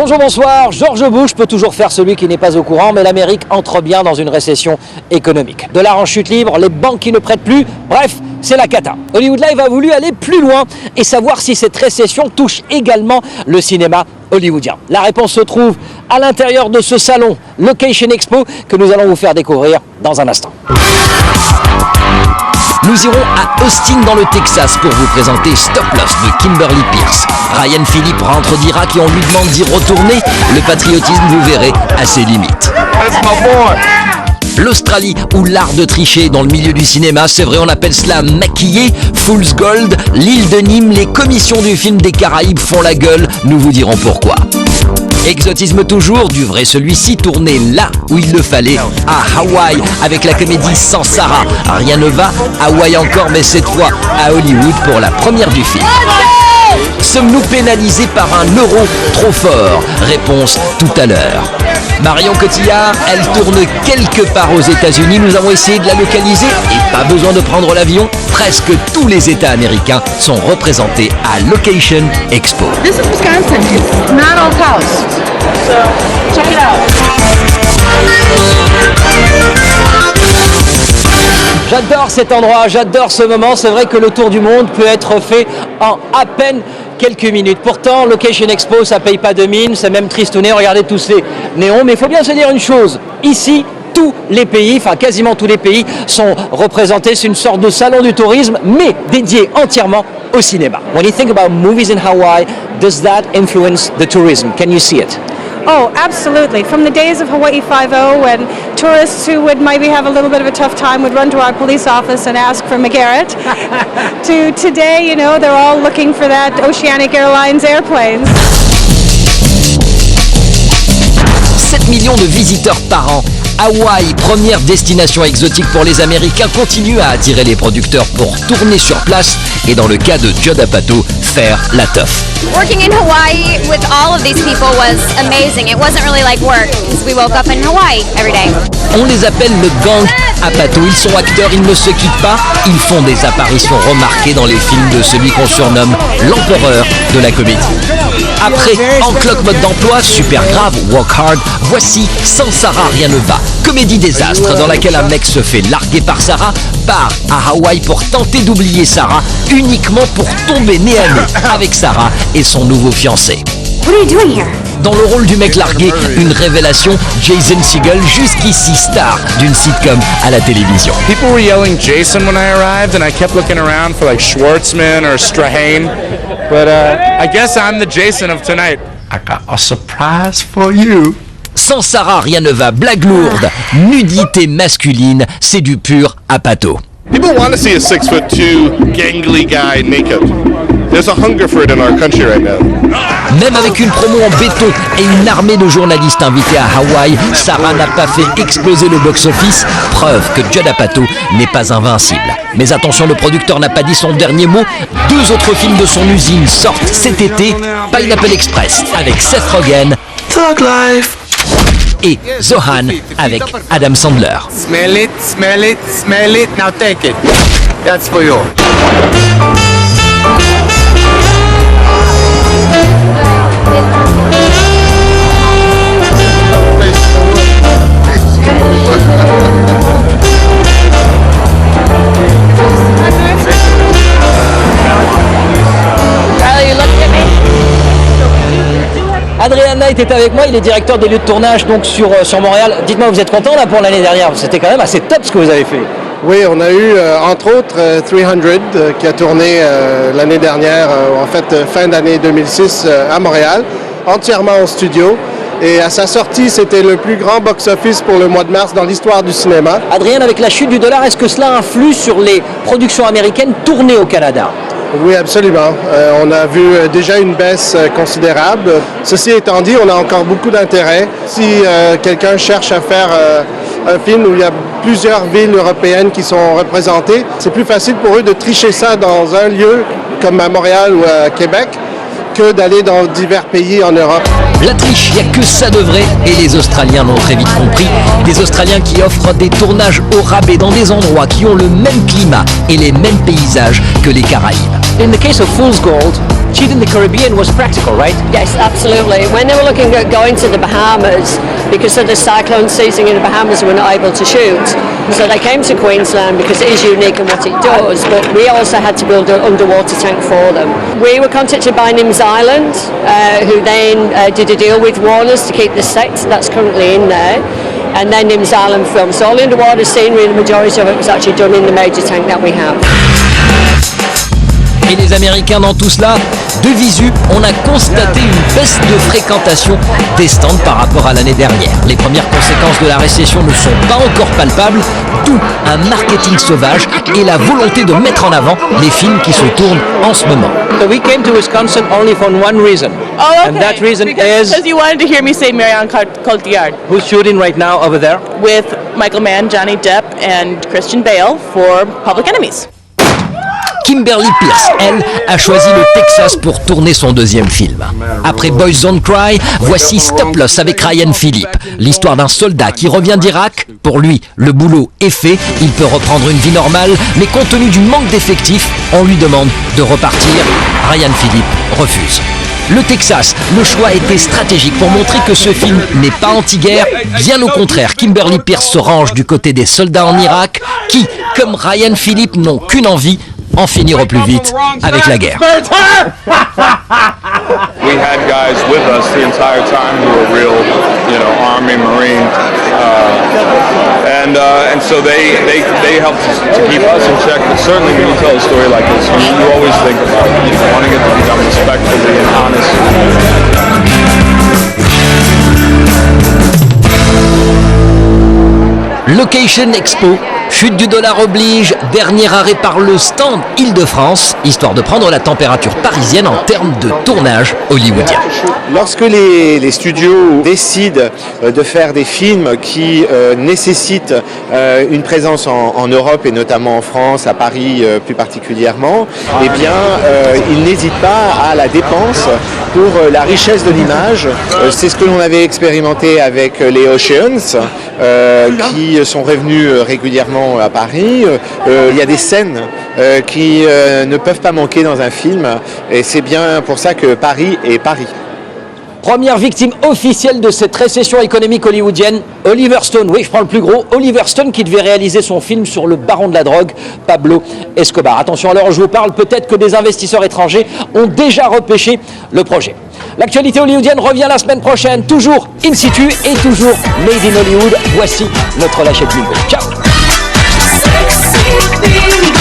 Bonjour, bonsoir. George Bush peut toujours faire celui qui n'est pas au courant, mais l'Amérique entre bien dans une récession économique. Dollars en chute libre, les banques qui ne prêtent plus, bref, c'est la cata. Hollywood Live a voulu aller plus loin et savoir si cette récession touche également le cinéma hollywoodien. La réponse se trouve à l'intérieur de ce salon Location Expo que nous allons vous faire découvrir dans un instant. Nous irons à Austin dans le Texas pour vous présenter Stop Loss de Kimberly Pierce. Ryan Phillippe rentre d'Irak et on lui demande d'y retourner. Le patriotisme, vous verrez, a ses limites. L'Australie, où l'art de tricher dans le milieu du cinéma, c'est vrai, on appelle cela maquiller. Fool's Gold, l'île de Nîmes, les commissions du film des Caraïbes font la gueule, nous vous dirons pourquoi. Exotisme toujours, du vrai celui-ci, tourné là où il le fallait, à Hawaï, avec la comédie Sans Sarah. Rien ne va, Hawaï encore, mais cette fois à Hollywood pour la première du film. Sommes-nous pénalisés par un euro trop fort? Réponse tout à l'heure. Marion Cotillard, elle tourne quelque part aux États-Unis. Nous avons essayé de la localiser et pas besoin de prendre l'avion. Presque tous les États américains sont représentés à Location Expo. This is Wisconsin. It's not all cows. So check it out. J'adore cet endroit, j'adore ce moment. C'est vrai que le tour du monde peut être fait en à peine quelques minutes. Pourtant, Location Expo, ça paye pas de mine, c'est même tristouné. Regardez tous ces néons. Mais il faut bien se dire une chose. Ici, tous les pays, enfin quasiment tous les pays, sont représentés. C'est une sorte de salon du tourisme, mais dédié entièrement au cinéma. When you think about movies in Hawaii, does that influence the tourism? Can you see it? Oh, absolutely. From the days of Hawaii Five-0, when tourists who would maybe have a little bit of a tough time would run to our police office and ask for McGarrett, to today, you know, they're all looking for that Oceanic Airlines airplanes. 7 millions de visiteurs par an. Hawaï, première destination exotique pour les Américains, continue à attirer les producteurs pour tourner sur place et dans le cas de Judd Apatow, faire la teuf. Working in Hawaii with all of these people was amazing. It wasn't really like work because we woke up in Hawaii every day. On les appelle le gang Apatow. Ils sont acteurs, ils ne se quittent pas. Ils font des apparitions remarquées dans les films de celui qu'on surnomme l'empereur de la comédie. Après Encloque mode d'emploi, Super grave, Work Hard, voici Sans Sarah, rien ne va. Comédie désastre dans laquelle un mec se fait larguer par Sarah, part à Hawaï pour tenter d'oublier Sarah, uniquement pour tomber nez à nez avec Sarah et son nouveau fiancé. What are you doing here? Dans le rôle du mec largué, une révélation, Jason Segel, jusqu'ici star d'une sitcom à la télévision. People were yelling Jason when I arrived, and I kept looking around for like Schwartzman or Strahane, but I guess I'm the Jason of tonight. I got a surprise for you. Sans Sarah, rien ne va, blague lourde, nudité masculine, c'est du pur Apatow. People want to see a 6'2" gangly guy naked. There's a hunger for it in our country right now. Même avec une promo en béton et une armée de journalistes invités à Hawaï, Sarah n'a pas fait exploser le box-office, preuve que Judd Apatow n'est pas invincible. Mais attention, le producteur n'a pas dit son dernier mot. 2 autres films de son usine sortent cet été, Pineapple Express avec Seth Rogen et Zohan avec Adam Sandler. Smell it, smell it, smell it, now take it. That's for you. Adrian Knight est avec moi, il est directeur des lieux de tournage donc sur Montréal. Dites-moi, vous êtes content là pour l'année dernière? C'était quand même assez top ce que vous avez fait. Oui, on a eu entre autres 300 qui a tourné l'année dernière, en fait fin d'année 2006 à Montréal, entièrement en studio. Et à sa sortie, c'était le plus grand box-office pour le mois de mars dans l'histoire du cinéma. Adrien, avec la chute du dollar, est-ce que cela influe sur les productions américaines tournées au Canada? Oui, absolument. On a vu déjà une baisse considérable. Ceci étant dit, on a encore beaucoup d'intérêt. Si quelqu'un cherche à faire un film où il y a plusieurs villes européennes qui sont représentées, c'est plus facile pour eux de tricher ça dans un lieu comme à Montréal ou à Québec que d'aller dans divers pays en Europe. La triche, il n'y a que ça de vrai, et les Australiens l'ont très vite compris. Des Australiens qui offrent des tournages au rabais dans des endroits qui ont le même climat et les mêmes paysages que les Caraïbes. In the case of Fool's Gold, shoot in the Caribbean was practical, right? Yes, absolutely. When they were looking at going to the Bahamas, because of the cyclone season in the Bahamas, they were not able to shoot. So they came to Queensland because it is unique in what it does, but we also had to build an underwater tank for them. We were contacted by Nims Island, who then did a deal with Warners to keep the set that's currently in there. And then Nims Island film. So all the underwater scenery, the majority of it was actually done in the major tank that we have. Et les Américains dans tout cela, de visu, on a constaté une baisse de fréquentation des stands par rapport à l'année dernière. Les premières conséquences de la récession ne sont pas encore palpables, d'où un marketing sauvage et la volonté de mettre en avant les films qui se tournent en ce moment. So we came to Wisconsin only for one reason. Oh, okay. And that reason is... Because you wanted to hear me say Marion Cotillard. Who's shooting right now over there? With Michael Mann, Johnny Depp, and Christian Bale for Public Enemies. Kimberly Peirce, elle, a choisi le Texas pour tourner son deuxième film. Après Boys Don't Cry, voici Stop Loss avec Ryan Phillippe. L'histoire d'un soldat qui revient d'Irak. Pour lui, le boulot est fait, il peut reprendre une vie normale, mais compte tenu du manque d'effectifs, on lui demande de repartir. Ryan Phillippe refuse. Le Texas, le choix était stratégique pour montrer que ce film n'est pas anti-guerre. Bien au contraire, Kimberly Peirce se range du côté des soldats en Irak qui, comme Ryan Phillippe, n'ont qu'une envie, en finir au plus vite avec la guerre. We had guys with us the entire time who were real, Army, Marine, and so they helped to keep us in check. But certainly, when you tell a story like this, you always think about wanting it to be done respectfully and honestly. Location Expo, chute du dollar oblige, dernier arrêt par le stand Île-de-France, histoire de prendre la température parisienne en termes de tournage hollywoodien. Lorsque les studios décident de faire des films qui nécessitent une présence en Europe et notamment en France, à Paris plus particulièrement, eh bien ils n'hésitent pas à la dépense pour la richesse de l'image. C'est ce que l'on avait expérimenté avec les Oceans, qui sont revenus régulièrement à Paris. Il y a des scènes qui ne peuvent pas manquer dans un film et c'est bien pour ça que Paris est Paris. Première victime officielle de cette récession économique hollywoodienne, Oliver Stone. Oui, je prends le plus gros. Oliver Stone qui devait réaliser son film sur le baron de la drogue, Pablo Escobar. Attention, à l'heure où je vous parle, peut-être que des investisseurs étrangers ont déjà repêché le projet. L'actualité hollywoodienne revient la semaine prochaine, toujours in situ et toujours made in Hollywood. Voici notre lâchette bingo. Ciao. Sexy, baby,